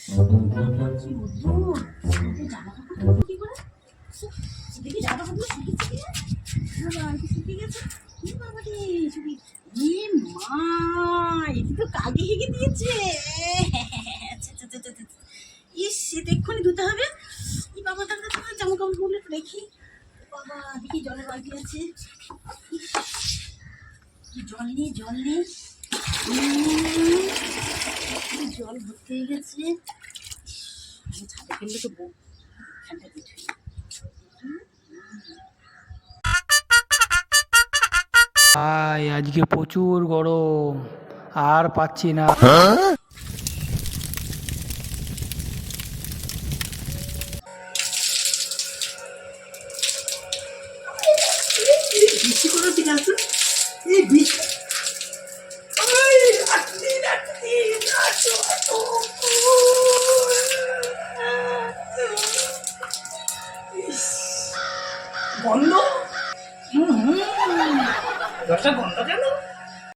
কি রোদ্দুর, রোদে জামা কাপড় কি করে? দেখি জামা কাপড় শুকিয়েছে কিনা। বাবা, কি শুকিয়ে গেছে? কি বাবা রে, শুকিয়ে। এ মা, এটি তো কাকে হেগে দিয়েছে। আচ্ছা, আচ্ছা, আচ্ছা, আচ্ছা। ইস, এটা এক্ষুনি ধুতে হবে। এই বাবা, তাহলে জামা কাপড়গুলো একটু দেখি। বাবা, দেখি জলের বালতি আছে। ইস, কি জল নেই, জল নেই। জল ভর্তি হয়ে গেছে। আমি ছাদে ফেললে তো ফ্যানটা দিয়ে ধুই। ভাই আজকে প্রচুর গরম, আর পাচ্ছি না। বৃষ্টি করে ঠিক আছে। এই বৃষ্টি, রাত্রি রাত্রি নাচো এতো। গন্ধ, দরজা গন্ধ কেন?